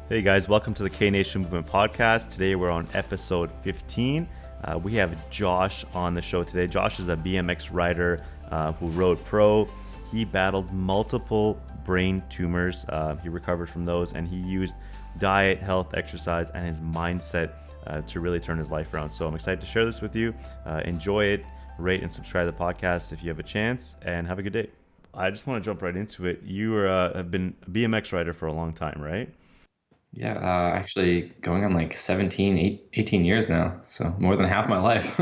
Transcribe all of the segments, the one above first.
Hey guys, welcome to the K Nation Movement Podcast. Today we're on episode 15. We have Josh on the show today. Josh is a BMX rider who rode pro. He battled multiple brain tumors. He recovered from those, and he used diet, health, exercise, and his mindset to really turn his life around. So I'm excited to share this with you. Enjoy it, rate and subscribe to the podcast if you have a chance, and have a good day. I just want to jump right into it. You have been a BMX rider for a long time, right? Yeah, actually going on like 18 years now. So more than half my life.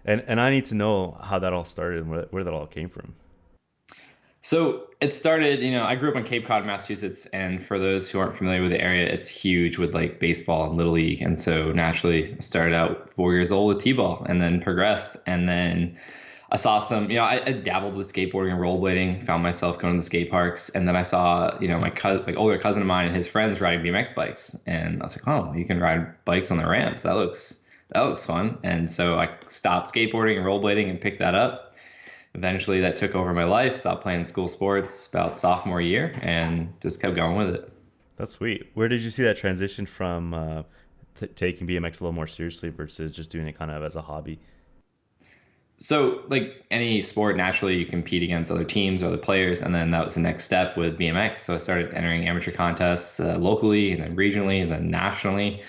And I need to know how that all started and where that all came from. So it started, I grew up in Cape Cod, Massachusetts, and for those who aren't familiar with the area, it's huge with like baseball and little league. And so naturally I started out 4 years old with T-ball and then progressed. And then I saw some, I dabbled with skateboarding and rollerblading, found myself going to the skate parks. And then I saw, my older cousin of mine and his friends riding BMX bikes. And I was like, oh, you can ride bikes on the ramps. That looks fun. And so I stopped skateboarding and rollerblading and picked that up. Eventually that took over my life, stopped playing school sports about sophomore year and just kept going with it. That's sweet. Where did you see that transition from taking BMX a little more seriously versus just doing it kind of as a hobby? So like any sport, naturally you compete against other teams or other players. And then that was the next step with BMX. So I started entering amateur contests locally and then regionally and then nationally.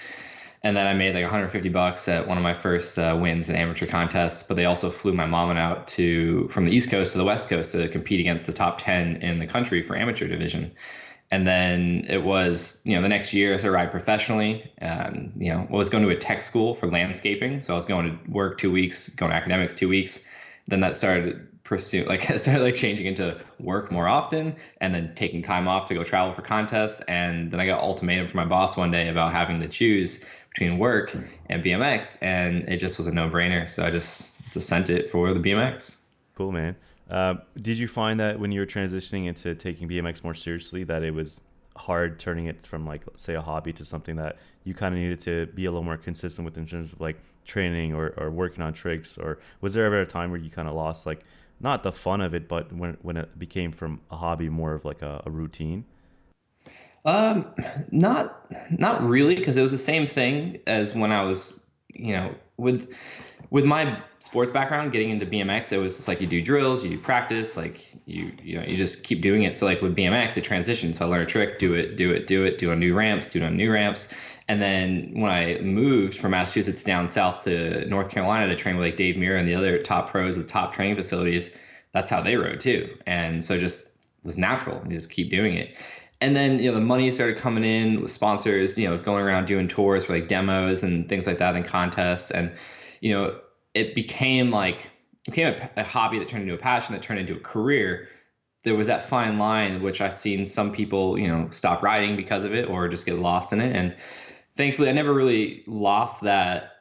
And then I made like $150 at one of my first wins in amateur contests. But they also flew my mom out from the East Coast to the West Coast to compete against the top 10 in the country for amateur division. And then it was, the next year I started riding professionally. I was going to a tech school for landscaping. So I was going to work 2 weeks, going to academics 2 weeks. Then that started I started changing into work more often and then taking time off to go travel for contests. And then I got ultimatum from my boss one day about having to choose between work and BMX. And it just was a no brainer. So I just sent it for the BMX. Cool, man. Did you find that when you were transitioning into taking BMX more seriously, that it was hard turning it from like, let's say, a hobby to something that you kind of needed to be a little more consistent with in terms of like training or working on tricks? Or was there ever a time where you kind of lost like not the fun of it, but when it became from a hobby more of like a routine? Um, not really, because it was the same thing as when I was, with my sports background, getting into BMX, it was just like you do drills, you do practice, like you just keep doing it. So like with BMX, it transitions. So I learn a trick, do it on new ramps, do it on new ramps. And then when I moved from Massachusetts down south to North Carolina to train with like Dave Mirra and the other top pros, the top training facilities, that's how they rode too. And so it just was natural. You just keep doing it. And then, the money started coming in with sponsors, going around doing tours for like demos and things like that and contests. And, it became a hobby that turned into a passion, that turned into a career. There was that fine line, which I've seen some people, stop riding because of it or just get lost in it. And thankfully I never really lost that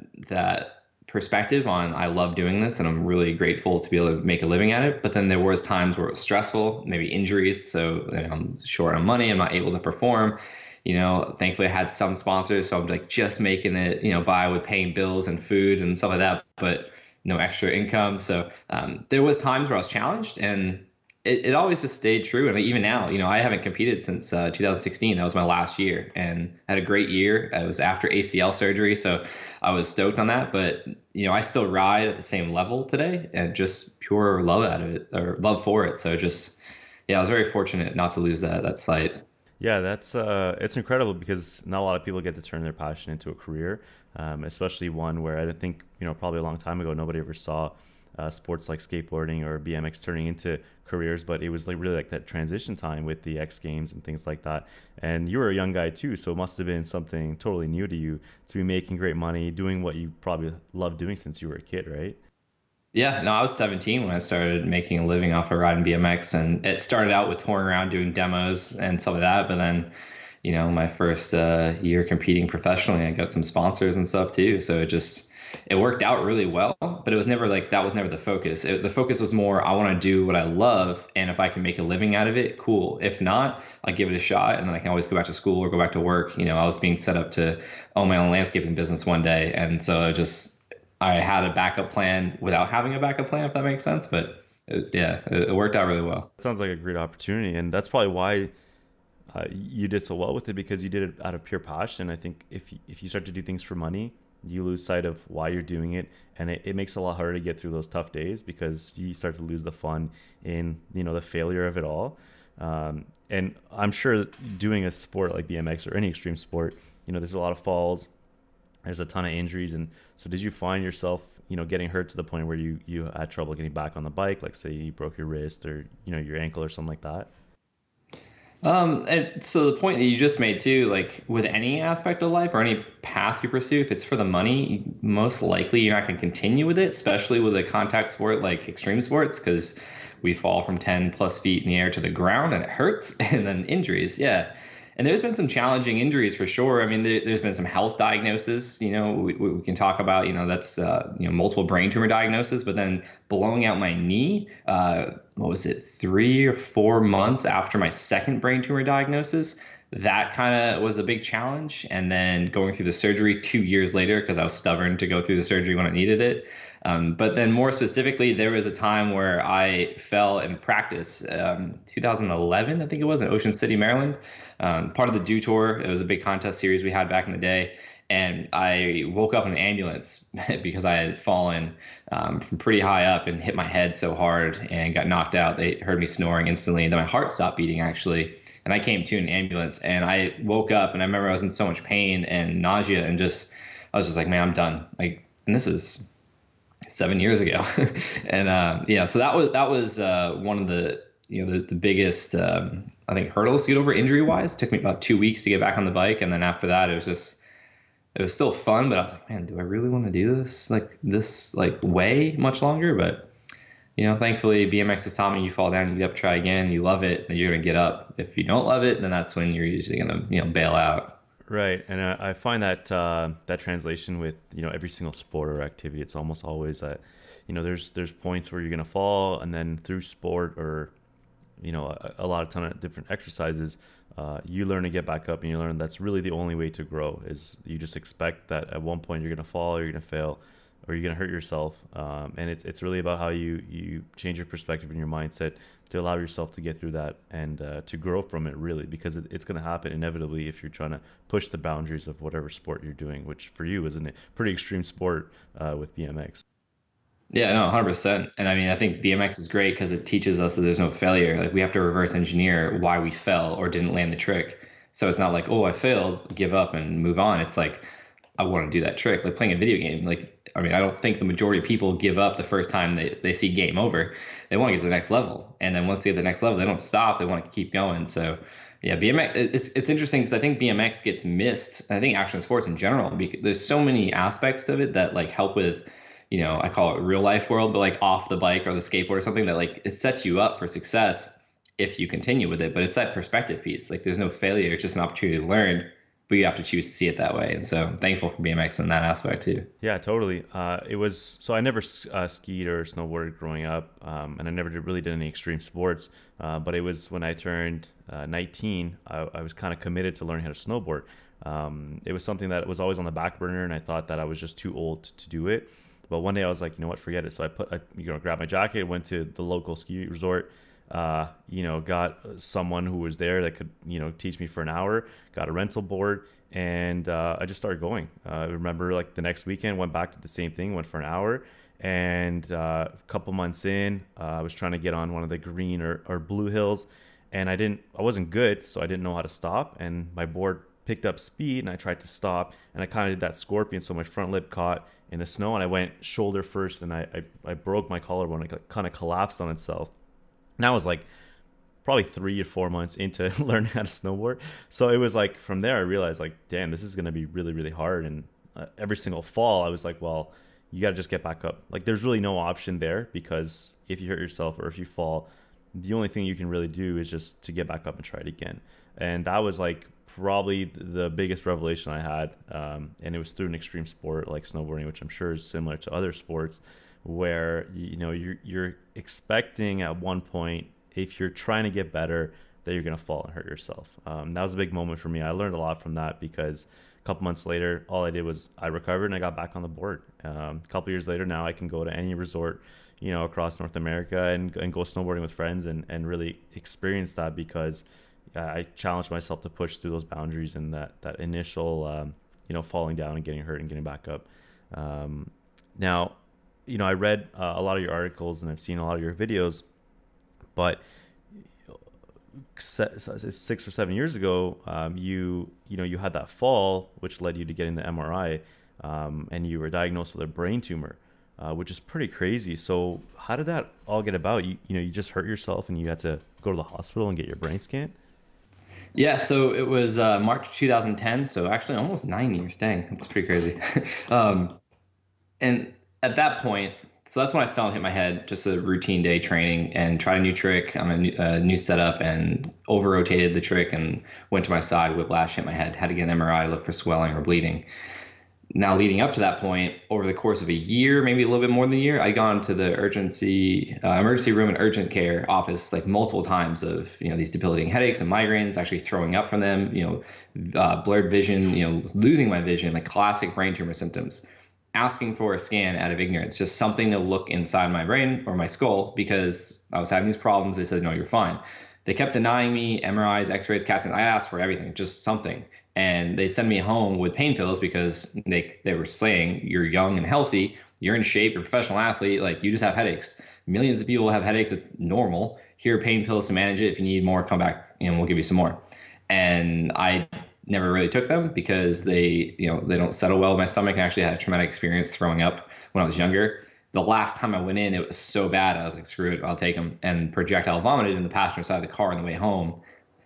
perspective on I love doing this and I'm really grateful to be able to make a living at it. But then there was times where it was stressful, maybe injuries. So I'm short on money, I'm not able to perform. Thankfully I had some sponsors, so I'm like just making it, by with paying bills and food and stuff like that, but no extra income. So there was times where I was challenged, and it always just stayed true. And even now, I haven't competed since 2016. That was my last year, and I had a great year. It was after ACL surgery, so I was stoked on that. But I still ride at the same level today, and just pure love out of it, or love for it. So just, yeah, I was very fortunate not to lose that sight. Yeah, that's it's incredible because not a lot of people get to turn their passion into a career, especially one where I think probably a long time ago nobody ever saw sports like skateboarding or BMX turning into careers, but it was like really like that transition time with the X Games and things like that. And you were a young guy too, so it must have been something totally new to you to be making great money, doing what you probably loved doing since you were a kid, right? Yeah, no, I was 17 when I started making a living off of riding BMX, and it started out with touring around doing demos and stuff like that. But then, my first year competing professionally, I got some sponsors and stuff too. So it worked out really well. But it was never like that was never the focus. The focus was more I want to do what I love, and if I can make a living out of it, cool. If not, I give it a shot, and then I can always go back to school or go back to work. I was being set up to own my own landscaping business one day, and so I had a backup plan without having a backup plan, if that makes sense. But it worked out really well. It sounds like a great opportunity, and that's probably why you did so well with it because you did it out of pure passion. I think if you start to do things for money, you lose sight of why you're doing it, and it makes it a lot harder to get through those tough days because you start to lose the fun in the failure of it all. And I'm sure doing a sport like BMX or any extreme sport, there's a lot of falls, there's a ton of injuries, and so did you find yourself getting hurt to the point where you had trouble getting back on the bike, like say you broke your wrist or your ankle or something like that? And so the point that you just made too, like with any aspect of life or any path you pursue, if it's for the money, most likely you're not going to continue with it, especially with a contact sport like extreme sports, because we fall from 10 plus feet in the air to the ground and it hurts, and then injuries. Yeah. And there's been some challenging injuries for sure. I mean, there's been some health diagnosis, we can talk about, that's, multiple brain tumor diagnosis, but then blowing out my knee, what was it, 3 or 4 months after my second brain tumor diagnosis, that kind of was a big challenge. And then going through the surgery 2 years later, because I was stubborn to go through the surgery when I needed it. But then more specifically, there was a time where I fell in practice, 2011, I think it was, in Ocean City, Maryland, part of the Dew Tour. It was a big contest series we had back in the day. And I woke up in an ambulance because I had fallen from pretty high up and hit my head so hard and got knocked out. They heard me snoring instantly, and then my heart stopped beating, actually. And I came to an ambulance, and I woke up, and I remember I was in so much pain and nausea, and I was just like, man, I'm done. Like, and this is 7 years ago. And so that was one of the the biggest I think hurdles to get over injury wise. It took me about 2 weeks to get back on the bike, and then after that it was still fun, but I was like, man, do I really want to do this way much longer? But thankfully BMX has taught me, you fall down, you get up, try again, you love it, and you're gonna get up. If you don't love it, then that's when you're usually gonna bail out. Right, and I find that that translation with every single sport or activity, it's almost always that there's points where you're gonna fall, and then through sport or a lot of ton of different exercises, you learn to get back up, and you learn that's really the only way to grow. Is you just expect that at one point you're gonna fall, or you're gonna fail, or you're gonna hurt yourself, and it's really about how you change your perspective and your mindset to allow yourself to get through that and to grow from it, really, because it's going to happen inevitably if you're trying to push the boundaries of whatever sport you're doing, which for you is a pretty extreme sport with BMX. Yeah, no, 100%. And I mean, I think BMX is great because it teaches us that there's no failure. Like, we have to reverse engineer why we fell or didn't land the trick. So it's not like, oh, I failed, give up and move on. It's like, I want to do that trick, like playing a video game. Like, I mean, I don't think the majority of people give up the first time they see game over. They want to get to the next level. And then once they get to the next level, they don't stop. They want to keep going. So yeah, BMX, it's interesting because I think BMX gets missed. I think action sports in general, because there's so many aspects of it that like help with, I call it real life world, but like off the bike or the skateboard or something that like it sets you up for success if you continue with it. But it's that perspective piece. Like, there's no failure. It's just an opportunity to learn, but you have to choose to see it that way. And so I'm thankful for BMX in that aspect too. Yeah, totally. It was, so I never skied or snowboarded growing up, and I never really did any extreme sports. But it was when I turned 19, I was kind of committed to learning how to snowboard. It was something that was always on the back burner, and I thought that I was just too old to do it. But one day I was like, you know what, forget it. So I grabbed my jacket, went to the local ski resort, got someone who was there that could, teach me for an hour, got a rental board, and I just started going. I remember like the next weekend, went back to the same thing, went for an hour, and a couple months in, I was trying to get on one of the green or blue hills, and I wasn't good, so I didn't know how to stop, and my board picked up speed, and I tried to stop, and I kind of did that scorpion, so my front lip caught in the snow, and I went shoulder first, and I broke my collarbone. It kind of collapsed on itself. And I was like probably 3 or 4 months into learning how to snowboard. So it was like from there I realized like, damn, this is going to be really, really hard. And every single fall I was like, well, you got to just get back up. Like, there's really no option there, because if you hurt yourself or if you fall, the only thing you can really do is just to get back up and try it again. And that was like probably the biggest revelation I had. And it was through an extreme sport like snowboarding, which I'm sure is similar to other sports, where you're expecting at one point, if you're trying to get better, that you're going to fall and hurt yourself. That was a big moment for me. I learned a lot from that, because a couple months later, all I did was I recovered and I got back on the board. A couple years later, now I can go to any resort across North America and go snowboarding with friends and really experience that, because I challenged myself to push through those boundaries and that initial, falling down and getting hurt and getting back up. Now, I read a lot of your articles and I've seen a lot of your videos, but 6 or 7 years ago, you had that fall, which led you to getting the MRI, and you were diagnosed with a brain tumor, which is pretty crazy. So how did that all get about? You just hurt yourself and you had to go to the hospital and get your brain scanned? Yeah, so it was March 2010, so actually almost 9 years. Dang, that's pretty crazy. And at that point, so that's when I fell and hit my head, just a routine day training, and tried a new trick on a new setup and over rotated the trick and went to my side, whiplash, hit my head, had to get an MRI to look for swelling or bleeding. Now, leading up to that point, over the course of a year, maybe a little bit more than a year, I'd gone to the emergency room and urgent care office like multiple times of, these debilitating headaches and migraines, actually throwing up from them, blurred vision, losing my vision, like classic brain tumor symptoms, asking for a scan out of ignorance, just something to look inside my brain or my skull because I was having these problems. They said, no, you're fine. They kept denying me MRIs, x-rays, CAT scans. I asked for everything, just something. And they sent me home with pain pills because they were saying, you're young and healthy, you're in shape, you're a professional athlete, like you just have headaches. Millions of people have headaches. It's normal. Here are pain pills to manage it. If you need more, come back and we'll give you some more. And I never really took them because they don't settle well in my stomach. I actually had a traumatic experience throwing up when I was younger. The last time I went in, it was so bad. I was like, screw it, I'll take them. And projectile vomited in the passenger side of the car on the way home.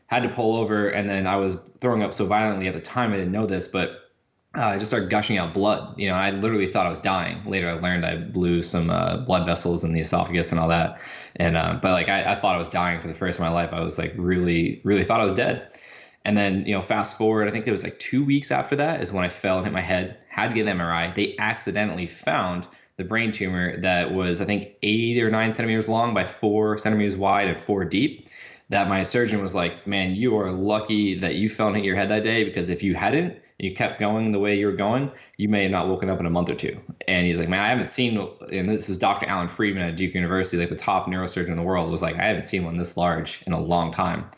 Had to pull over, and then I was throwing up so violently at the time I didn't know this, but I just started gushing out blood. I literally thought I was dying. Later, I learned I blew some blood vessels in the esophagus and all that. And but like I thought I was dying for the first time in my life. I was like really, really thought I was dead. And then fast forward, I think it was like 2 weeks after that is when I fell and hit my head. Had to get an MRI. They accidentally found the brain tumor that was I think 8 or 9 centimeters long by 4 centimeters wide and 4 deep. That my surgeon was like, man, you are lucky that you fell and hit your head that day, because if you hadn't, you kept going the way you were going, you may have not woken up in a month or two. And he's like, man, I haven't seen, and this is Dr. Alan Friedman at Duke University, like the top neurosurgeon in the world, was like, I haven't seen one this large in a long time.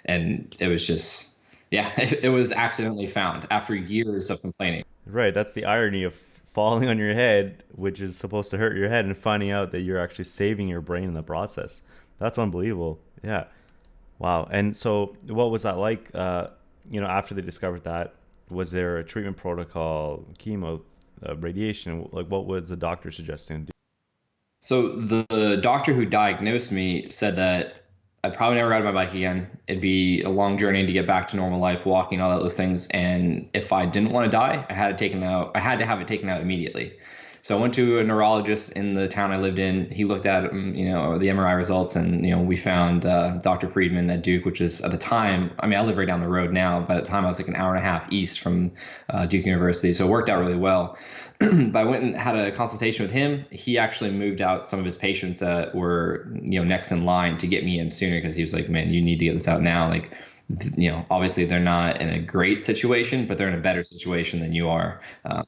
And it was just, yeah, it was accidentally found after years of complaining. Right. That's the irony of falling on your head, which is supposed to hurt your head, and finding out that you're actually saving your brain in the process. That's unbelievable. Yeah. Wow. And so what was that like, after they discovered that? Was there a treatment protocol, chemo, radiation? Like, what was the doctor suggesting? So the doctor who diagnosed me said that I'd probably never ride my bike again. It'd be a long journey to get back to normal life, walking, all those things. And if I didn't want to die, I had to have it taken out immediately. So I went to a neurologist in the town I lived in. He looked at, the MRI results, and, we found Dr. Friedman at Duke, which is at the time, I live right down the road now, but at the time I was like an hour and a half east from Duke University. So it worked out really well. But I went and had a consultation with him. He actually moved out some of his patients that were, next in line to get me in sooner, because he was like, man, you need to get this out now. Like, obviously they're not in a great situation, but they're in a better situation than you are.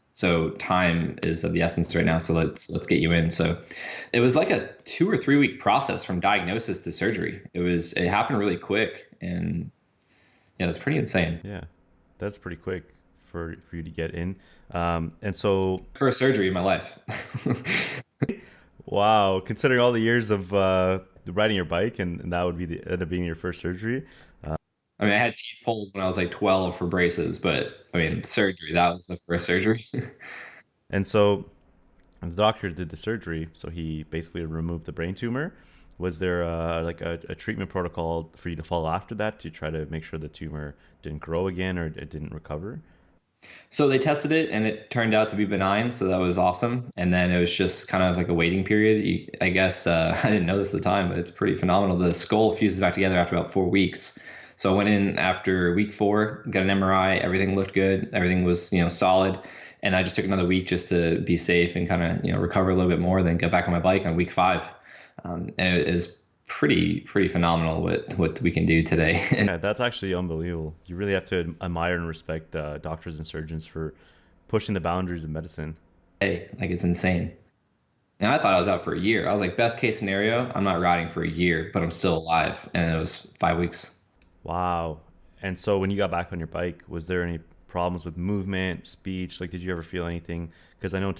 So time is of the essence right now. So let's get you in. So it was like a 2 or 3 week process from diagnosis to surgery. It happened really quick, and yeah, it's pretty insane. Yeah, that's pretty quick for you to get in. And so first surgery in my life. Wow, considering all the years of riding your bike, and that would be end up being your first surgery. I had teeth pulled when I was like 12 for braces, but surgery, that was the first surgery. And so the doctor did the surgery, so he basically removed the brain tumor. Was there a treatment protocol for you to follow after that to try to make sure the tumor didn't grow again or it didn't recover? So they tested it, and it turned out to be benign. So that was awesome. And then it was just kind of like a waiting period. I guess I didn't know this at the time, but it's pretty phenomenal. The skull fuses back together after about 4 weeks. So I went in after week 4, got an MRI. Everything looked good. Everything was, solid. And I just took another week just to be safe and kind of, recover a little bit more, then get back on my bike on week 5. And it is pretty phenomenal what we can do today. Yeah, that's actually unbelievable. You really have to admire and respect doctors and surgeons for pushing the boundaries of medicine. Hey, like, it's insane. And I thought I was out for a year. I was like, best case scenario, I'm not riding for a year, but I'm still alive. And it was 5 weeks. Wow. And so when you got back on your bike, was there any problems with movement, speech? Like, did you ever feel anything? Because I know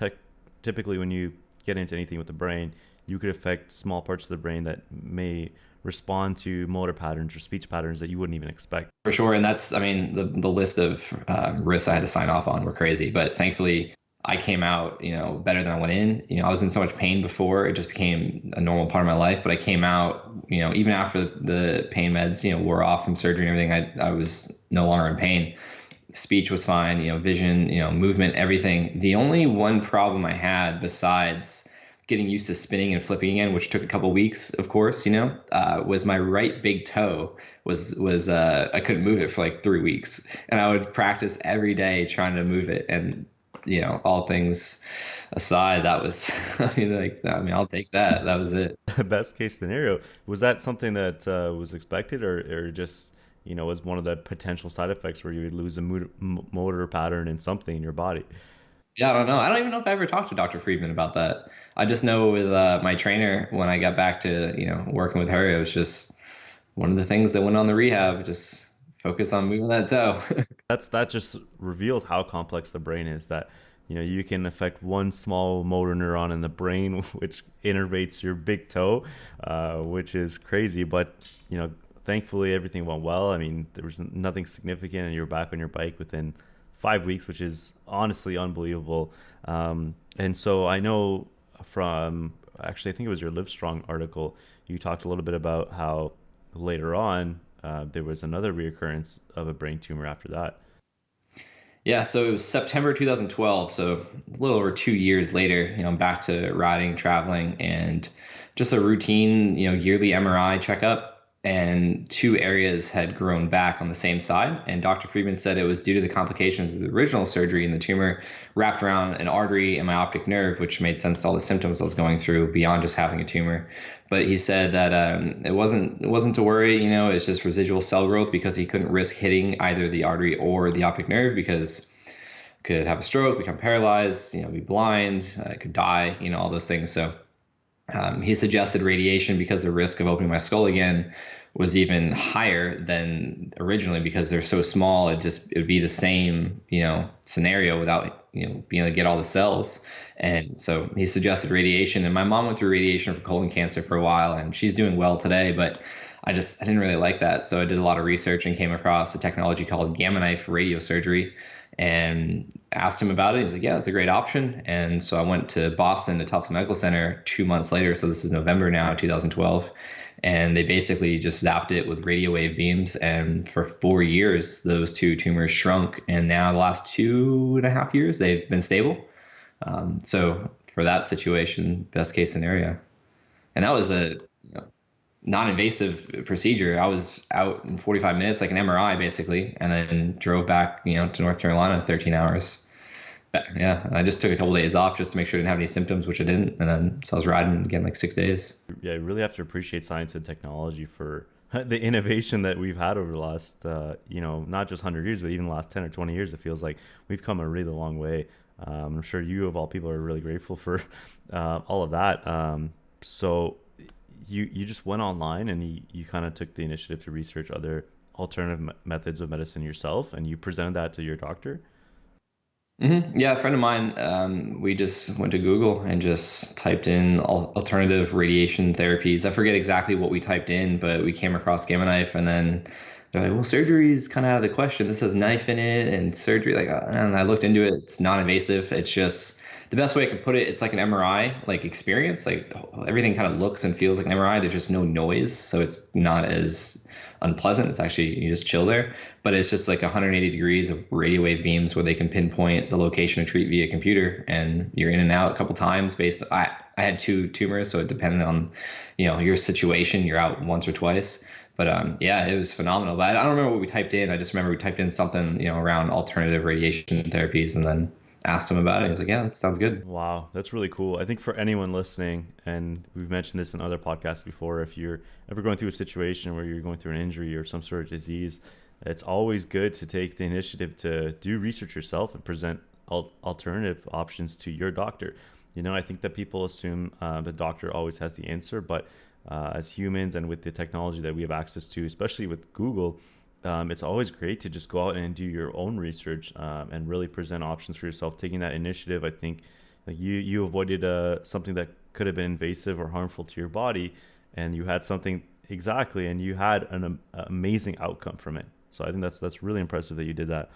typically when you get into anything with the brain, you could affect small parts of the brain that may respond to motor patterns or speech patterns that you wouldn't even expect. For sure. And that's, I mean, the list of risks I had to sign off on were crazy. But thankfully, I came out, better than I went in. I was in so much pain before, it just became a normal part of my life. But I came out, even after the pain meds, wore off from surgery and everything, I was no longer in pain. Speech was fine, vision, movement, everything. The only one problem I had besides getting used to spinning and flipping again, which took a couple weeks, of course, was my right big toe was I couldn't move it for like 3 weeks, and I would practice every day trying to move it. And all things aside, that was I'll take that. That was it. Best case scenario. Was that something that was expected, or just was one of the potential side effects where you would lose a motor pattern in something in your body? Yeah, I don't know. I don't even know if I ever talked to Dr. Friedman about that. I just know with my trainer, when I got back to, working with her, it was just one of the things that went on the rehab, just focus on moving that toe. That just reveals how complex the brain is, that you can affect one small motor neuron in the brain which innervates your big toe, which is crazy. But thankfully everything went well. I mean, there was nothing significant and you're back on your bike within 5 weeks, which is honestly unbelievable. And so I know from, actually, I think it was your Livestrong article, you talked a little bit about how later on there was another reoccurrence of a brain tumor after that. Yeah, so it was September 2012, so a little over 2 years later, I'm back to riding, traveling, and just a routine, yearly MRI checkup. And two areas had grown back on the same side. And Dr. Friedman said it was due to the complications of the original surgery, and the tumor wrapped around an artery and my optic nerve, which made sense to all the symptoms I was going through beyond just having a tumor. But he said that it wasn't to worry, it's just residual cell growth, because he couldn't risk hitting either the artery or the optic nerve, because could have a stroke, become paralyzed, be blind, could die, all those things. So he suggested radiation, because the risk of opening my skull again was even higher than originally, because they're so small. It would be the same, scenario without, being able to get all the cells. And so he suggested radiation. And my mom went through radiation for colon cancer for a while, and she's doing well today. But I didn't really like that. So I did a lot of research and came across a technology called gamma knife radiosurgery, and asked him about it. He's like, yeah, it's a great option. And so I went to Boston to Tufts Medical Center 2 months later. So this is November now, 2012. And they basically just zapped it with radio wave beams. And for 4 years, those two tumors shrunk. And now the last 2.5 years, they've been stable. So for that situation, best case scenario. And that was a non-invasive procedure. I was out in 45 minutes, like an MRI basically, and then drove back, to North Carolina in 13 hours. But, yeah, and I just took a couple of days off just to make sure I didn't have any symptoms, which I didn't. And then so I was riding again like 6 days. Yeah, you really have to appreciate science and technology for the innovation that we've had over the last, not just 100 years, but even the last 10 or 20 years. It feels like we've come a really long way. I'm sure you, of all people, are really grateful for all of that. So you just went online and you kind of took the initiative to research other alternative methods of medicine yourself, and you presented that to your doctor. Mm-hmm. Yeah, a friend of mine, we just went to Google and just typed in alternative radiation therapies. I forget exactly what we typed in, but we came across gamma knife, and then they're like, well, surgery is kind of out of the question. This has knife in it and surgery. And I looked into it. It's non-invasive. It's just, the best way I could put it, it's like an MRI experience. Like everything kind of looks and feels like an MRI. There's just no noise, so it's not as unpleasant. It's actually, you just chill there. But it's just like 180 degrees of radio wave beams where they can pinpoint the location to treat via computer, and you're in and out a couple times based. I had two tumors, so it depended on your situation. You're out once or twice. But yeah, it was phenomenal. But I don't remember what we typed in. I just remember we typed in something around alternative radiation therapies, and then asked him about it. He was like, yeah, that sounds good. Wow, that's really cool. I think for anyone listening, and we've mentioned this in other podcasts before, if you're ever going through a situation where you're going through an injury or some sort of disease, it's always good to take the initiative to do research yourself and present alternative options to your doctor. I think that people assume the doctor always has the answer, but as humans, and with the technology that we have access to, especially with Google, it's always great to just go out and do your own research, and really present options for yourself. Taking that initiative, I think, like you avoided something that could have been invasive or harmful to your body, and you had something exactly, and you had an amazing outcome from it. So I think that's really impressive that you did that.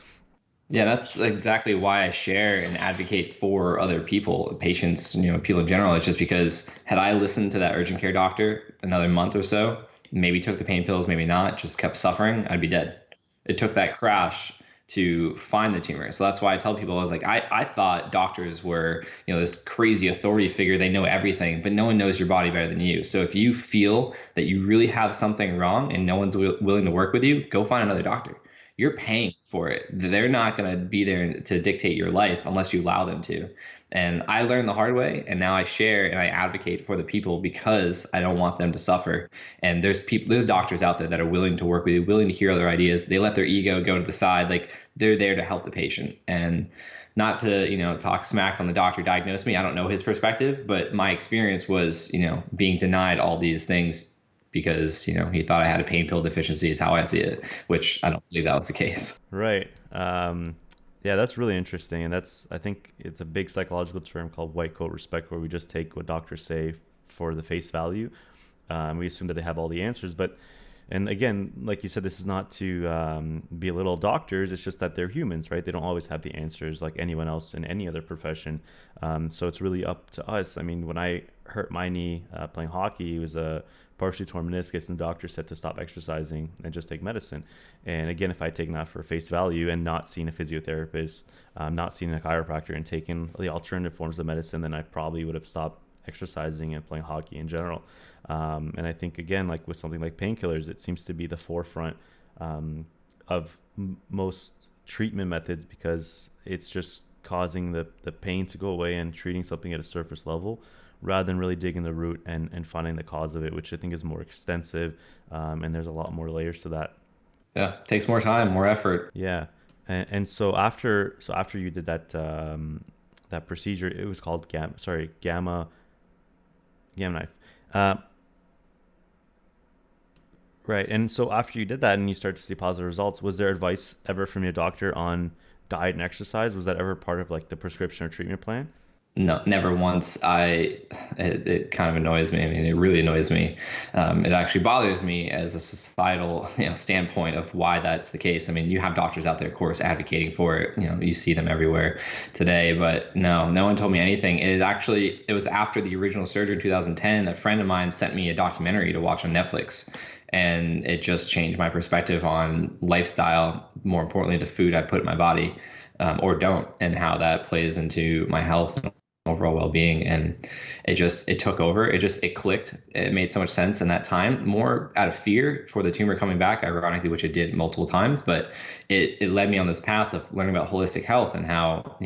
Yeah, that's exactly why I share and advocate for other people, patients, people in general. It's just because had I listened to that urgent care doctor another month or so, maybe took the pain pills, maybe not, just kept suffering, I'd be dead. It took that crash to find the tumor. So that's why I tell people, I was like, I thought doctors were, this crazy authority figure. They know everything, but no one knows your body better than you. So if you feel that you really have something wrong and no one's willing to work with you, go find another doctor. You're paying for it. They're not going to be there to dictate your life unless you allow them to. And I learned the hard way, and now I share and I advocate for the people because I don't want them to suffer. And there's doctors out there that are willing to work with you, willing to hear other ideas. They let their ego go to the side. Like, they're there to help the patient. And not to, talk smack on the doctor who diagnosed me. I don't know his perspective, but my experience was, being denied all these things because, he thought I had a pain pill deficiency is how I see it, which I don't believe that was the case. Right. Yeah, that's really interesting. And I think it's a big psychological term called white coat respect, where we just take what doctors say for the face value. We assume that they have all the answers. And again, like you said, this is not to belittle doctors. It's just that they're humans, right? They don't always have the answers like anyone else in any other profession. So it's really up to us. I mean, when I hurt my knee playing hockey, it was a partially torn meniscus, and the doctor said to stop exercising and just take medicine. And again, if I had taken that for face value and not seen a physiotherapist, not seen a chiropractor, and taken the alternative forms of medicine, then I probably would have stopped exercising and playing hockey in general. And I think, again, like with something like painkillers, it seems to be the forefront of most treatment methods, because it's just causing the pain to go away and treating something at a surface level, rather than really digging the root and finding the cause of it, which I think is more extensive. And there's a lot more layers to that. Yeah, it takes more time, more effort. Yeah. And so after you did that procedure, it was called gamma knife. Right. And so after you did that and you start to see positive results, was there advice ever from your doctor on diet and exercise? Was that ever part of like the prescription or treatment plan? No, never once. It kind of annoys me. I mean, it really annoys me. It actually bothers me as a societal, standpoint of why that's the case. I mean, you have doctors out there, of course, advocating for it. You see them everywhere today, but no one told me anything. It was after the original surgery in 2010. A friend of mine sent me a documentary to watch on Netflix, and it just changed my perspective on lifestyle. More importantly, the food I put in my body, or don't, and how that plays into my health and overall well-being. And it took over. It clicked. It made so much sense in that time, more out of fear for the tumor coming back, ironically, which it did multiple times. But it led me on this path of learning about holistic health and how,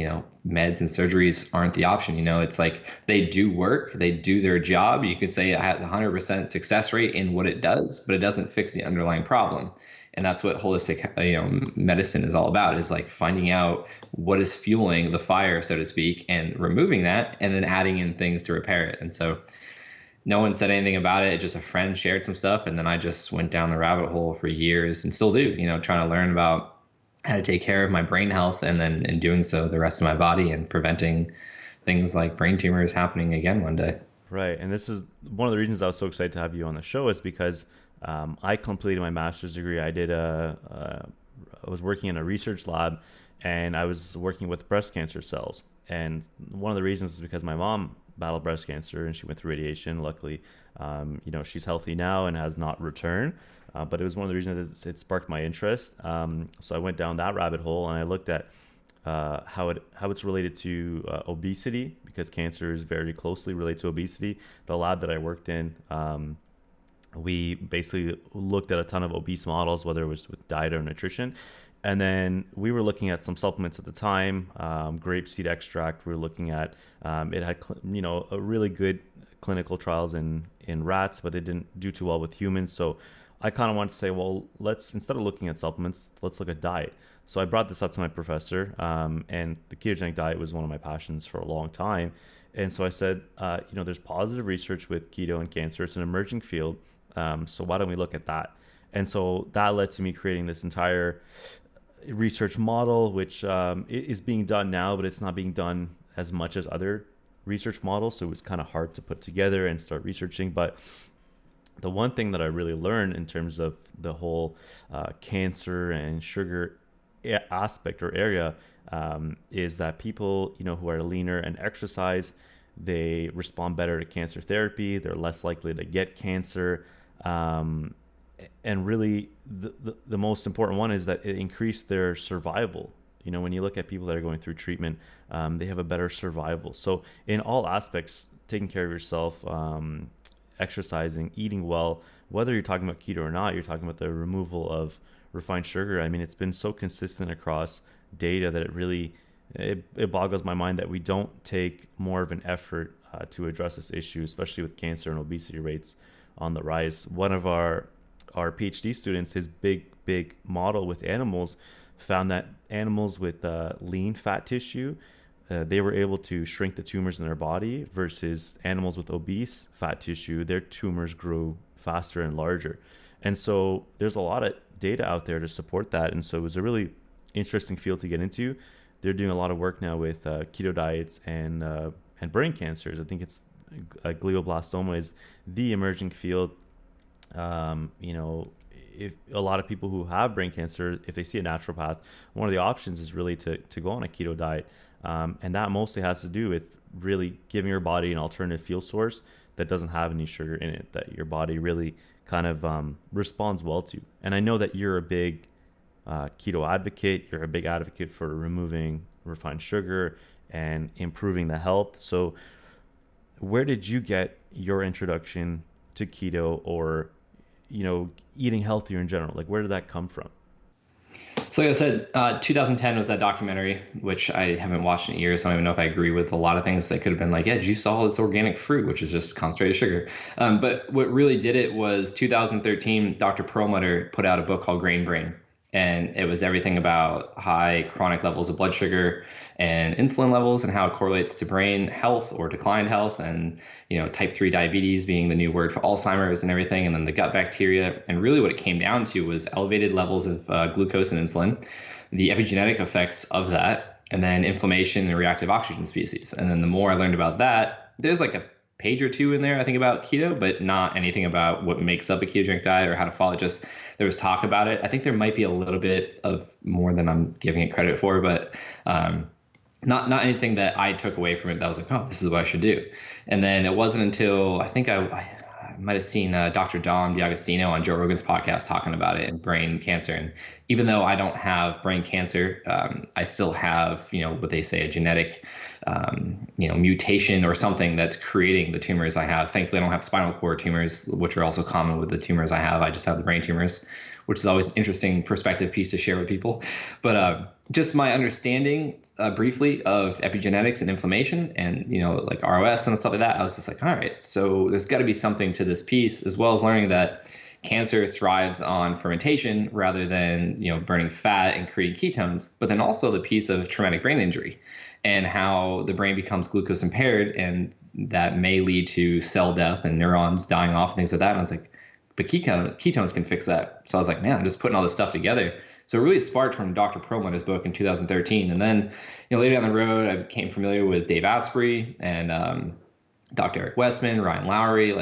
meds and surgeries aren't the option. It's like they do work, they do their job. You could say it has 100% success rate in what it does, but it doesn't fix the underlying problem. And that's what holistic, medicine is all about, is like finding out what is fueling the fire, so to speak, and removing that, and then adding in things to repair it. And so no one said anything about it. Just a friend shared some stuff. And then I just went down the rabbit hole for years, and still do, trying to learn about how to take care of my brain health, and then in doing so, the rest of my body, and preventing things like brain tumors happening again one day. Right. And this is one of the reasons I was so excited to have you on the show, is because I completed my master's degree. I was working in a research lab, and I was working with breast cancer cells. And one of the reasons is because my mom battled breast cancer and she went through radiation. Luckily, she's healthy now and has not returned. But it was one of the reasons that it sparked my interest. So I went down that rabbit hole, and I looked at how it's related to obesity, because cancer is very closely related to obesity. The lab that I worked in, we basically looked at a ton of obese models, whether it was with diet or nutrition. And then we were looking at some supplements at the time, grapeseed extract. We were looking at, it had, a really good clinical trials in rats, but it didn't do too well with humans. So I kind of wanted to say, well, instead of looking at supplements, let's look at diet. So I brought this up to my professor, and the ketogenic diet was one of my passions for a long time. And so I said, there's positive research with keto and cancer. It's an emerging field. So why don't we look at that? And so that led to me creating this entire research model, which is being done now, but it's not being done as much as other research models. So it was kind of hard to put together and start researching. But the one thing that I really learned in terms of the whole cancer and sugar aspect or area is that people, who are leaner and exercise, they respond better to cancer therapy. They're less likely to get cancer. And really, the most important one is that it increased their survival. When you look at people that are going through treatment, they have a better survival. So in all aspects, taking care of yourself, exercising, eating well, whether you're talking about keto or not, you're talking about the removal of refined sugar. I mean, it's been so consistent across data that it boggles my mind that we don't take more of an effort to address this issue, especially with cancer and obesity rates on the rise. One of our PhD students, his big model with animals, found that animals with lean fat tissue, they were able to shrink the tumors in their body versus animals with obese fat tissue, their tumors grew faster and larger. And so there's a lot of data out there to support that. And so it was a really interesting field to get into. They're doing a lot of work now with keto diets and brain cancers. I think it's glioblastoma is the emerging field. If a lot of people who have brain cancer, if they see a naturopath, one of the options is really to go on a keto diet. And that mostly has to do with really giving your body an alternative fuel source that doesn't have any sugar in it, that your body really kind of responds well to. And I know that you're a big keto advocate. You're a big advocate for removing refined sugar and improving the health. So where did you get your introduction to keto or, eating healthier in general? Like, where did that come from? So like I said, 2010 was that documentary, which I haven't watched in years. So I don't even know if I agree with a lot of things. They could have been like, yeah, juice all this organic fruit, which is just concentrated sugar. But what really did it was 2013, Dr. Perlmutter put out a book called Grain Brain. And it was everything about high chronic levels of blood sugar and insulin levels and how it correlates to brain health or declined health, and type 3 diabetes being the new word for Alzheimer's and everything, and then the gut bacteria. And really what it came down to was elevated levels of glucose and insulin, the epigenetic effects of that, and then inflammation and reactive oxygen species. And then the more I learned about that, there's like a page or two in there, I think, about keto, but not anything about what makes up a ketogenic diet or how to follow it. Just there was talk about it. I think there might be a little bit of more than I'm giving it credit for, but not anything that I took away from it that was like, oh, this is what I should do. And then it wasn't until I think I might have seen Dr. Don D'Agostino on Joe Rogan's podcast talking about it and brain cancer. And even though I don't have brain cancer, I still have, what they say, a genetic, mutation or something that's creating the tumors I have. Thankfully, I don't have spinal cord tumors, which are also common with the tumors I have. I just have the brain tumors, which is always an interesting perspective piece to share with people. But just my understanding briefly of epigenetics and inflammation and, like ROS and stuff like that, I was just like, all right, so there's got to be something to this piece, as well as learning that cancer thrives on fermentation rather than, burning fat and creating ketones, but then also the piece of traumatic brain injury and how the brain becomes glucose impaired, and that may lead to cell death and neurons dying off and things like that. And I was like, but ketones can fix that. So I was like, man, I'm just putting all this stuff together. So it really sparked from Dr. Perlmutter's book in 2013. And then, later down the road, I became familiar with Dave Asprey and Dr. Eric Westman, Ryan Lowry,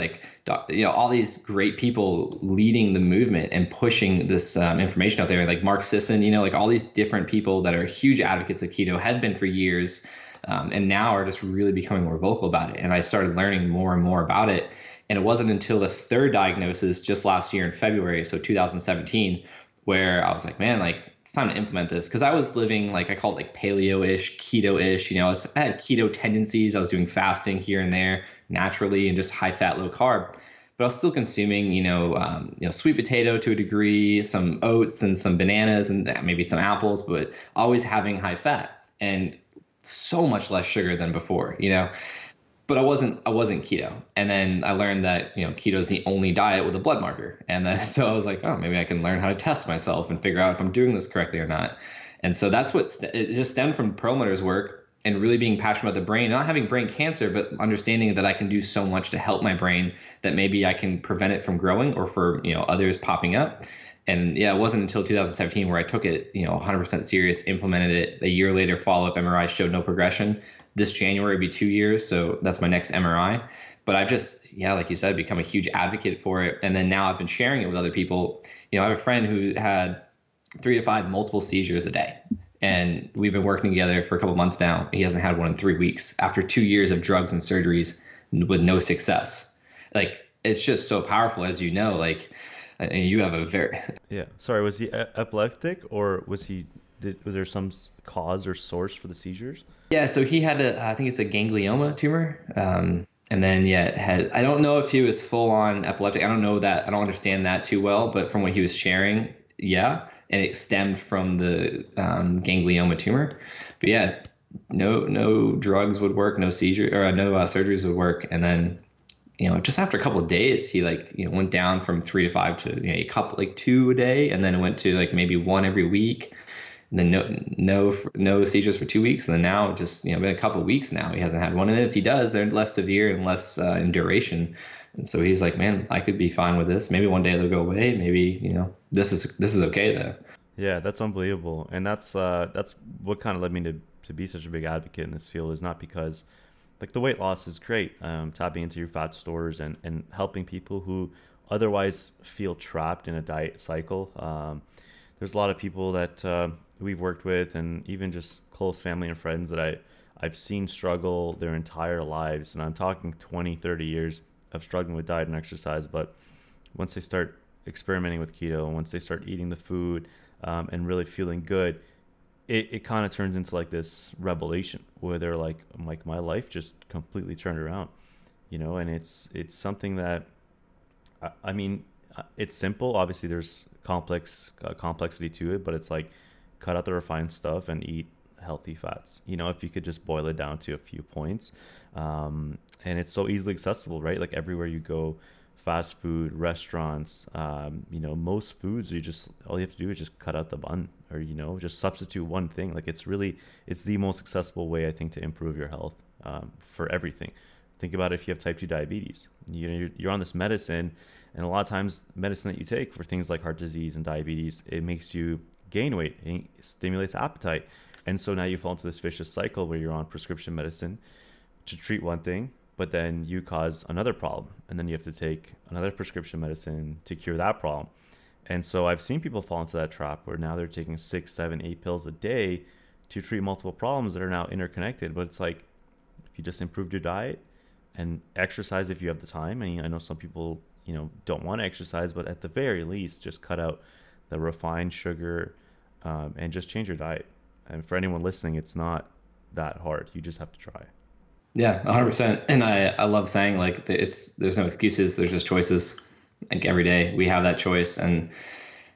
all these great people leading the movement and pushing this information out there, like Mark Sisson, all these different people that are huge advocates of keto, had been for years, and now are just really becoming more vocal about it. And I started learning more and more about it. And it wasn't until the third diagnosis just last year in February, so 2017, where I was like, man, it's time to implement this. Because I was living, I call it paleo-ish, keto-ish. I had keto tendencies. I was doing fasting here and there naturally and just high fat, low carb. But I was still consuming, sweet potato to a degree, some oats and some bananas and maybe some apples, but always having high fat and so much less sugar than before, But I wasn't keto. And then I learned that, keto is the only diet with a blood marker. And then so I was like, oh, maybe I can learn how to test myself and figure out if I'm doing this correctly or not. And so that's it just stemmed from Perlmutter's work. and really being passionate about the brain, not having brain cancer, but understanding that I can do so much to help my brain that maybe I can prevent it from growing or for, others popping up. And yeah, it wasn't until 2017 where I took it, 100% serious, implemented it. A year later, follow-up MRI showed no progression. This January will be 2 years, so that's my next MRI. But I've just, yeah, like you said, become a huge advocate for it. And then now I've been sharing it with other people. I have a friend who had 3 to 5 multiple seizures a day. And we've been working together for a couple months now. He hasn't had one in 3 weeks after 2 years of drugs and surgeries with no success. Like, it's just so powerful, as you know. Like, and you have a very Yeah. Sorry, was he epileptic, or was there some cause or source for the seizures? yeah. So he had I think it's a ganglioma tumor. And then yeah, I don't know if he was full on epileptic. I don't know that. I don't understand that too well. But from what he was sharing, yeah, and it stemmed from the ganglioma tumor. But yeah, no drugs would work, no seizure or no surgeries would work. And then just after a couple of days, he went down from 3 to 5 to a couple, like 2 a day, and then it went to like maybe one every week, and then no seizures for 2 weeks, and then now just been a couple of weeks now he hasn't had one, and if he does, they're less severe and less in duration. And so he's like, man, I could be fine with this. Maybe one day they'll go away. Maybe this is okay though. Yeah, that's unbelievable, and that's what kind of led me to be such a big advocate in this field. Is not because like the weight loss is great, tapping into your fat stores and helping people who otherwise feel trapped in a diet cycle. There's a lot of people that we've worked with, and even just close family and friends that I've seen struggle their entire lives. And I'm talking 20, 30 years of struggling with diet and exercise. But once they start experimenting with keto, and once they start eating the food and really feeling good, it kind of turns into like this revelation where they're like my life just completely turned around, and it's something that, I mean, it's simple. Obviously there's complexity to it, but it's like cut out the refined stuff and eat healthy fats, if you could just boil it down to a few points. And it's so easily accessible, right? Like everywhere you go, fast food restaurants, most foods, all you have to do is just cut out the bun, or just substitute one thing. Like it's the most accessible way, I think, to improve your health, for everything. Think about if you have type 2 diabetes, you're on this medicine, and a lot of times medicine that you take for things like heart disease and diabetes, it makes you gain weight, it stimulates appetite, and so now you fall into this vicious cycle where you're on prescription medicine to treat one thing, but then you cause another problem, and then you have to take another prescription medicine to cure that problem. And so I've seen people fall into that trap where now they're taking 6, 7, 8 pills a day to treat multiple problems that are now interconnected. But it's like, if you just improved your diet and exercise if you have the time. I know some people, don't want to exercise, but at the very least, just cut out the refined sugar, and just change your diet. And for anyone listening, it's not that hard. You just have to try. Yeah, 100%. And I love saying like there's no excuses. There's just choices. Like every day we have that choice. And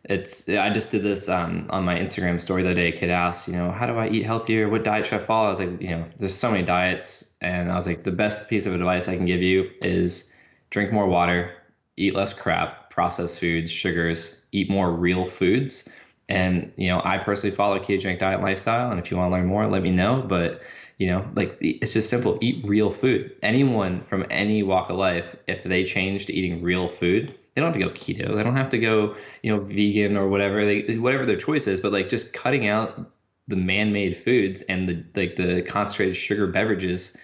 I just did this on my Instagram story the other day. A kid asked, how do I eat healthier? What diet should I follow? I was like, there's so many diets. And I was like, the best piece of advice I can give you is drink more water, eat less crap, processed foods, sugars, eat more real foods. And, I personally follow a ketogenic diet and lifestyle. And if you want to learn more, let me know. But like it's just simple. Eat real food. Anyone from any walk of life, if they change to eating real food, they don't have to go keto. They don't have to go, vegan or whatever whatever their choice is. But like just cutting out the man-made foods and the concentrated sugar beverages,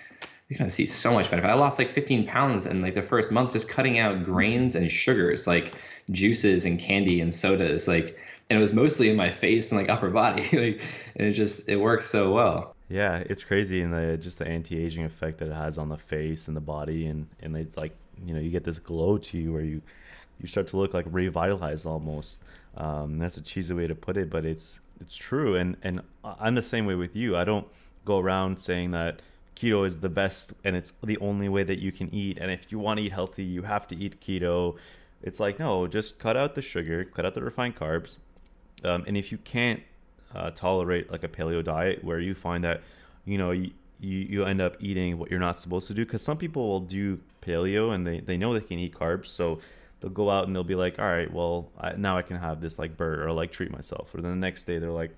you're gonna see so much benefit. I lost like 15 pounds in like the first month just cutting out grains and sugars, like juices and candy and sodas, like, and it was mostly in my face and like upper body, like, and it worked so well. Yeah, it's crazy, and the anti-aging effect that it has on the face and the body, and they like, you get this glow to you where you start to look like revitalized almost. That's a cheesy way to put it, but it's true. And I'm the same way with you. I don't go around saying that keto is the best and it's the only way that you can eat, and if you want to eat healthy, you have to eat keto. It's like, no, just cut out the sugar, cut out the refined carbs, and if you can't tolerate like a paleo diet where you find that you end up eating what you're not supposed to do, because some people will do paleo and they know they can eat carbs, so they'll go out and they'll be like, all right, well, now I can have this like burger or like treat myself, or then the next day they're like,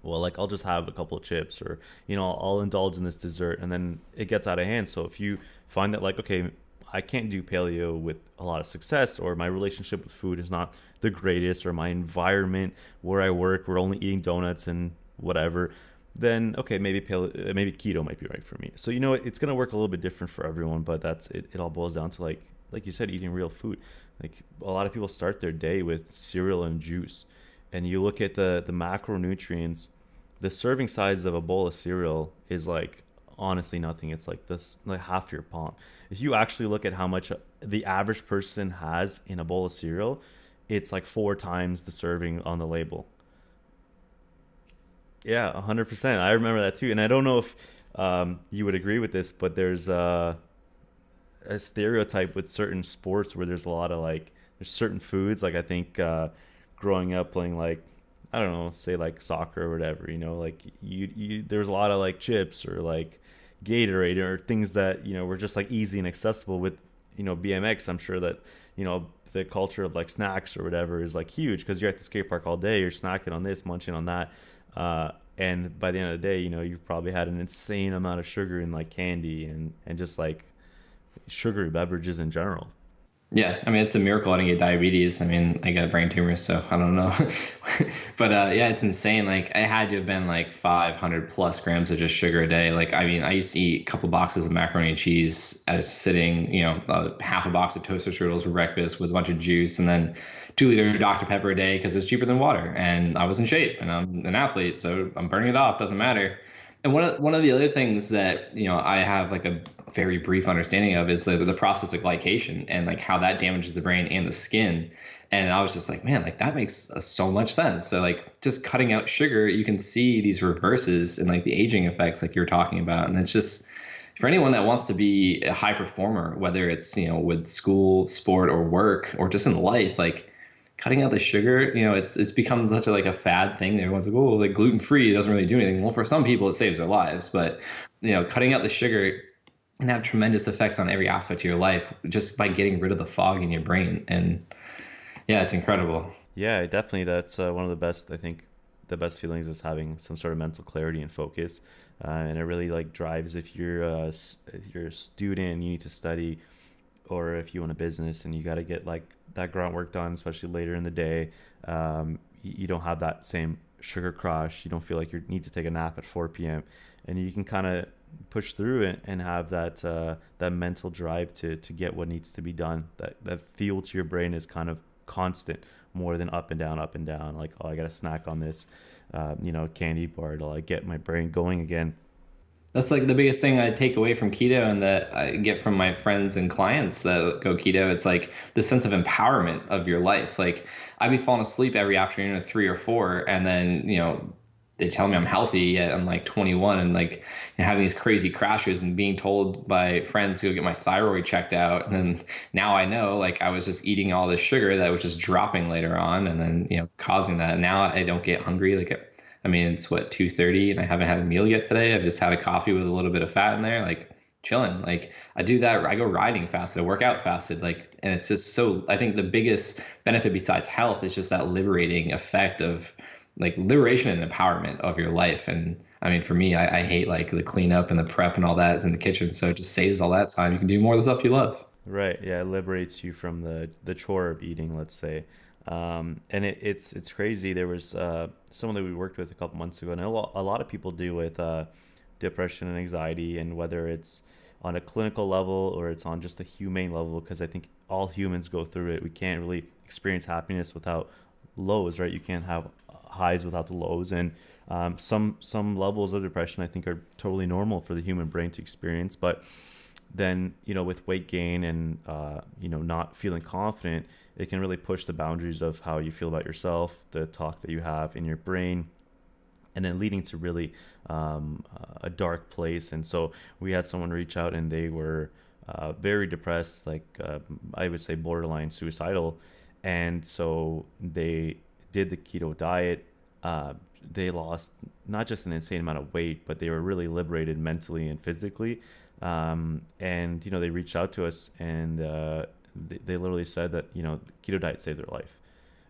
well, like I'll just have a couple of chips, or I'll indulge in this dessert, and then it gets out of hand. So if you find that, like, okay, I can't do paleo with a lot of success, or my relationship with food is not the greatest, or my environment where I work, we're only eating donuts and whatever, then okay, maybe maybe keto might be right for me. So it's gonna work a little bit different for everyone, but that's it. It all boils down to, like you said, eating real food. Like, a lot of people start their day with cereal and juice, and you look at the macronutrients. The serving size of a bowl of cereal is, like, honestly nothing. It's like this, like half your palm. If you actually look at how much the average person has in a bowl of cereal, it's like 4 times the serving on the label. Yeah, 100%. I remember that too. And I don't know if you would agree with this, but there's a stereotype with certain sports where there's a lot of, like, there's certain foods. Like, I think growing up playing, like, I don't know, say like soccer or whatever, like there's a lot of, like, chips or like Gatorade or things that, were just, like, easy and accessible. With, BMX, I'm sure that, the culture of, like, snacks or whatever is, like, huge, because you're at the skate park all day, you're snacking on this, munching on that. And by the end of the day, you've probably had an insane amount of sugar in, like, candy and just, like, sugary beverages in general. Yeah, I mean, it's a miracle I didn't get diabetes. I mean, I got brain tumors, so I don't know. But yeah, it's insane. Like, I had to have been like 500 plus grams of just sugar a day. Like, I mean, I used to eat a couple boxes of macaroni and cheese at a sitting, half a box of toaster strudels for breakfast with a bunch of juice, and then 2 liter Dr. Pepper a day because it was cheaper than water. And I was in shape, and I'm an athlete, so I'm burning it off. Doesn't matter. And one of the other things that I have, like, a very brief understanding of is the process of glycation, and, like, how that damages the brain and the skin. And I was just like, man, like, that makes so much sense. So, like, just cutting out sugar, you can see these reverses and, like, the aging effects like you're talking about. And it's just, for anyone that wants to be a high performer, whether it's with school, sport, or work, or just in life, like, cutting out the sugar, it's become such a fad thing. Everyone's like, oh, like, gluten free, it doesn't really do anything. Well, for some people, it saves their lives, but cutting out the sugar can have tremendous effects on every aspect of your life just by getting rid of the fog in your brain. And yeah, it's incredible. Yeah, definitely. That's one of the best, I think, the best feelings is having some sort of mental clarity and focus. And it really, like, drives, if you're a student, you need to study, or if you own a business and you got to get, like, that grunt work done, especially later in the day. You don't have that same sugar crush. You don't feel like you need to take a nap at 4 p.m. And you can kind of push through it and have that mental drive to get what needs to be done. That fuel to your brain is kind of constant, more than up and down, up and down. Like, oh, I got to snack on this, candy bar to, like, get my brain going again. That's, like, the biggest thing I take away from keto, and that I get from my friends and clients that go keto. It's like the sense of empowerment of your life. Like, I'd be falling asleep every afternoon at 3 or 4, and then, they tell me I'm healthy, yet I'm like 21, and, like, having these crazy crashes and being told by friends to go get my thyroid checked out. And then now I know, like, I was just eating all this sugar that was just dropping later on, and then, causing that. Now I don't get hungry. Like, I mean, it's what, 2:30, and I haven't had a meal yet today. I've just had a coffee with a little bit of fat in there, like, chilling. Like, I do that. I go riding fasted. I work out fasted. Like, and it's just so, I think the biggest benefit besides health is just that liberating effect of, like, liberation and empowerment of your life. And I mean, for me, I hate, like, the cleanup and the prep and all that is in the kitchen. So it just saves all that time. You can do more of the stuff you love. Right. Yeah. It liberates you from the chore of eating, let's say. And it's crazy. There was someone that we worked with a couple months ago, and a lot of people deal with depression and anxiety, and whether it's on a clinical level or it's on just a humane level, because I think all humans go through it. We can't really experience happiness without lows, right? You can't have highs without the lows, and some levels of depression I think are totally normal for the human brain to experience. But then, with weight gain and not feeling confident, it can really push the boundaries of how you feel about yourself, the talk that you have in your brain, and then leading to really a dark place. And so we had someone reach out, and they were very depressed, like I would say borderline suicidal. And so they did the keto diet. They lost not just an insane amount of weight, but they were really liberated mentally and physically. And they reached out to us, and they literally said that the keto diet saved their life.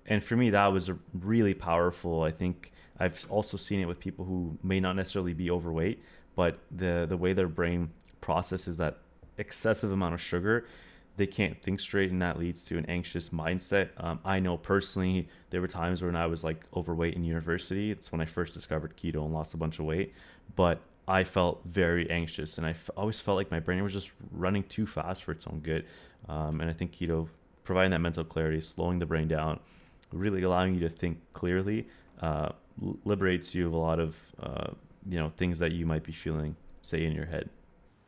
And for me, that was really powerful. I think I've also seen it with people who may not necessarily be overweight, but the way their brain processes that excessive amount of sugar, they can't think straight, and that leads to an anxious mindset. I know personally there were times when I was like overweight in university. It's when I first discovered keto and lost a bunch of weight, but I felt very anxious, and always felt like my brain was just running too fast for its own good. And I think keto, providing that mental clarity, slowing the brain down, really allowing you to think clearly, liberates you of a lot of things that you might be feeling, say, in your head.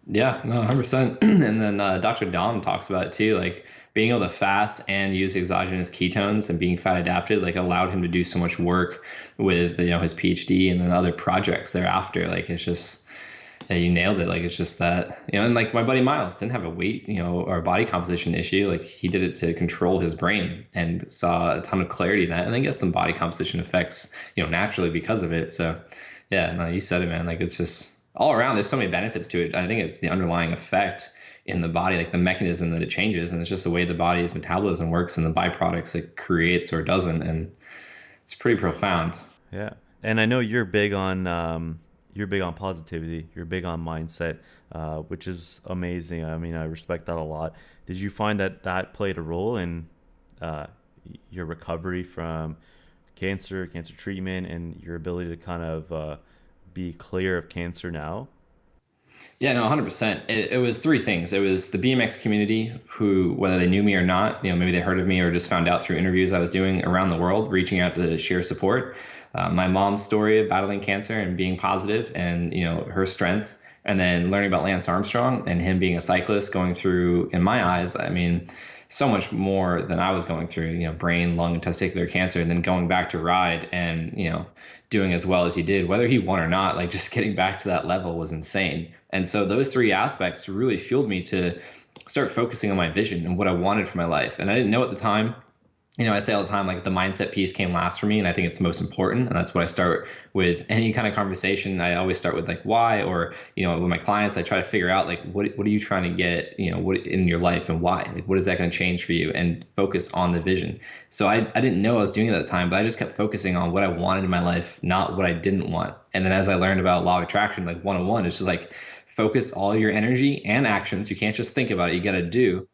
Yeah, no, 100%. And then Dr. Dom talks about it too, like being able to fast and use exogenous ketones and being fat adapted, like allowed him to do so much work with, his PhD and then other projects thereafter. Like it's just, yeah, you nailed it. Like it's just that, and like my buddy Miles didn't have a weight, or a body composition issue. Like he did it to control his brain and saw a ton of clarity in that, and then get some body composition effects, naturally because of it. So yeah, no, you said it, man. Like it's just all around, there's so many benefits to it. I think it's the underlying effect in the body, like the mechanism that it changes, and it's just the way the body's metabolism works and the byproducts it creates or doesn't, and it's pretty profound. Yeah, and I know you're big on positivity. You're big on mindset, which is amazing. I mean, I respect that a lot. Did you find that played a role in uh, your recovery from cancer treatment, and your ability to kind of be clear of cancer now? Yeah, no, 100%. It was three things. It was the BMX community who, whether they knew me or not, maybe they heard of me or just found out through interviews I was doing around the world, reaching out to share support. My mom's story of battling cancer and being positive and, her strength. And then learning about Lance Armstrong and him being a cyclist going through, in my eyes, I mean, so much more than I was going through, brain, lung, and testicular cancer, and then going back to ride and, doing as well as he did, whether he won or not, like just getting back to that level was insane. And so those three aspects really fueled me to start focusing on my vision and what I wanted for my life. And I didn't know at the time, I say all the time, like the mindset piece came last for me. And I think it's most important. And that's what I start with any kind of conversation. I always start with like why, or, with my clients, I try to figure out like, what are you trying to get, what in your life and why, like, what is that going to change for you, and focus on the vision. So I didn't know I was doing it at the time, but I just kept focusing on what I wanted in my life, not what I didn't want. And then as I learned about law of attraction, like 101, it's just like focus all your energy and actions. You can't just think about it. You got to do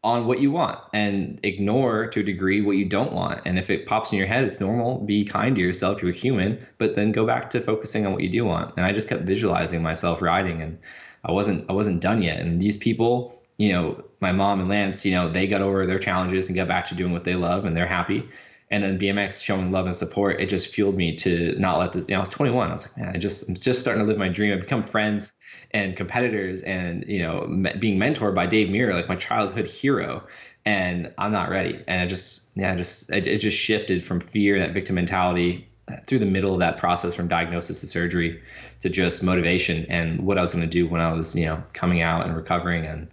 on what you want and ignore to a degree what you don't want. And if it pops in your head, it's normal. Be kind to yourself. You're human, but then go back to focusing on what you do want. And I just kept visualizing myself riding, and I wasn't done yet. And these people, my mom and Lance, they got over their challenges and got back to doing what they love, and they're happy. And then BMX showing love and support, it just fueled me to not let this, I was 21. I was like, man, I'm just starting to live my dream. I've become friends and competitors and, being mentored by Dave Muir, like my childhood hero, and I'm not ready. And it just shifted from fear, that victim mentality, through the middle of that process from diagnosis to surgery, to just motivation and what I was going to do when I was, coming out and recovering. And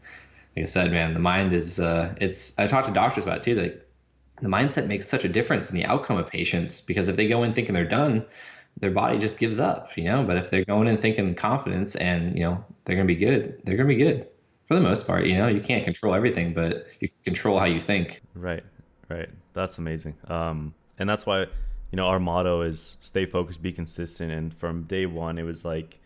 like I said, man, the mind is, I talked to doctors about it too. Like the mindset makes such a difference in the outcome of patients, because if they go in thinking they're done, their body just gives up, but if they're going in thinking confidence and, they're going to be good, they're going to be good for the most part. You can't control everything, but you can control how you think. Right. Right. That's amazing. And that's why, our motto is stay focused, be consistent. And from day one, it was like,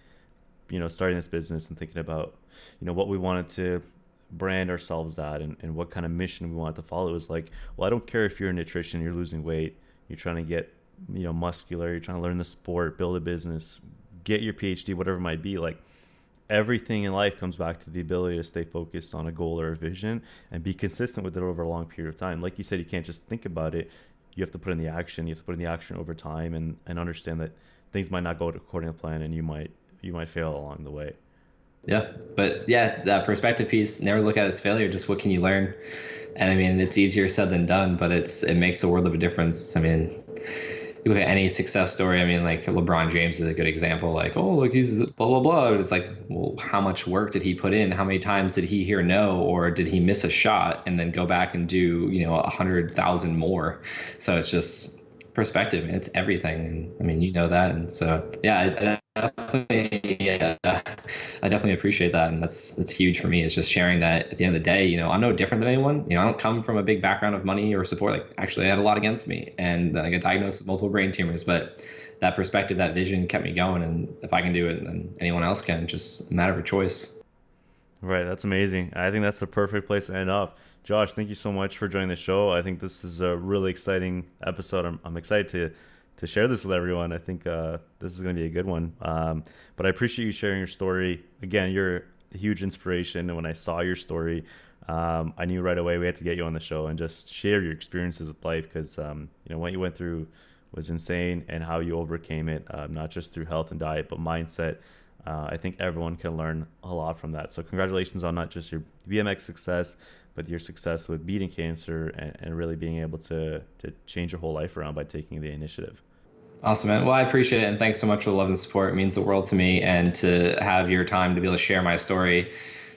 starting this business and thinking about, what we wanted to brand ourselves at, and what kind of mission we wanted to follow. It was like, well, I don't care if you're a nutrition, you're losing weight, you're trying to get, muscular, you're trying to learn the sport, build a business, get your PhD, whatever it might be. Like everything in life comes back to the ability to stay focused on a goal or a vision and be consistent with it over a long period of time. Like you said, you can't just think about it. You have to put in the action. You have to put in the action over time, and understand that things might not go according to plan, and you might fail along the way. Yeah. But yeah, that perspective piece, never look at it as failure. Just what can you learn? And I mean, it's easier said than done, but it makes a world of a difference. I mean, you look at any success story. I mean, like LeBron James is a good example. Like, oh, look, he's blah, blah, blah. It's like, well, how much work did he put in? How many times did he hear no, or did he miss a shot and then go back and do, 100,000 more? So it's just perspective. It's everything. And I mean, that. And so, yeah, definitely, yeah, I definitely appreciate that, and that's huge for me. Is just sharing that at the end of the day, I'm no different than anyone. I don't come from a big background of money or support. Like, actually, I had a lot against me, and then I got diagnosed with multiple brain tumors. But that perspective, that vision, kept me going. And if I can do it, then anyone else can. Just a matter of choice. Right, that's amazing. I think that's the perfect place to end off. Josh, thank you so much for joining the show. I think this is a really exciting episode. I'm excited to share this with everyone. I think this is going to be a good one. But I appreciate you sharing your story. Again, you're a huge inspiration. And when I saw your story, I knew right away we had to get you on the show and just share your experiences with life because what you went through was insane and how you overcame it, not just through health and diet, but mindset. I think everyone can learn a lot from that. So congratulations on not just your BMX success, but your success with beating cancer and really being able to change your whole life around by taking the initiative. Awesome, man. Well, I appreciate it. And thanks so much for the love and support. It means the world to me. And to have your time to be able to share my story,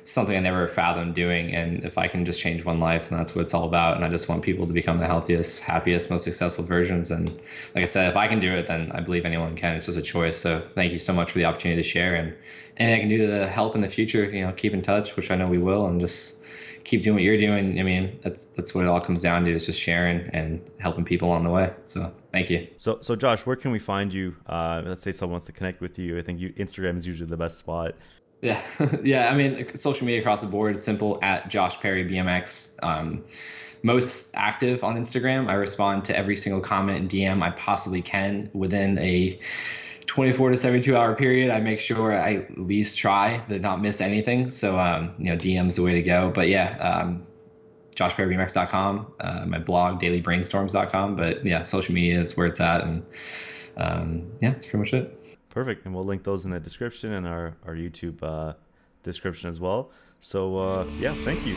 something I never fathomed doing. And if I can just change one life, and that's what it's all about. And I just want people to become the healthiest, happiest, most successful versions. And like I said, if I can do it, then I believe anyone can. It's just a choice. So thank you so much for the opportunity to share. And anything I can do to help in the future, keep in touch, which I know we will, and just keep doing what you're doing. I mean, that's what it all comes down to, is just sharing and helping people on the way. So thank you. So Josh, where can we find you? Let's say someone wants to connect with you. I think Instagram is usually the best spot. Yeah. Yeah. I mean, social media across the board, it's simple, at Josh Perry BMX. Most active on Instagram. I respond to every single comment and DM I possibly can within a 24 to 72 hour period. I make sure I at least try to not miss anything. So, DM's the way to go. But yeah, joshperrybmx.com, my blog, dailybrainstorms.com. But yeah, social media is where it's at. And yeah, that's pretty much it. Perfect. And we'll link those in the description and our YouTube description as well. So yeah, thank you.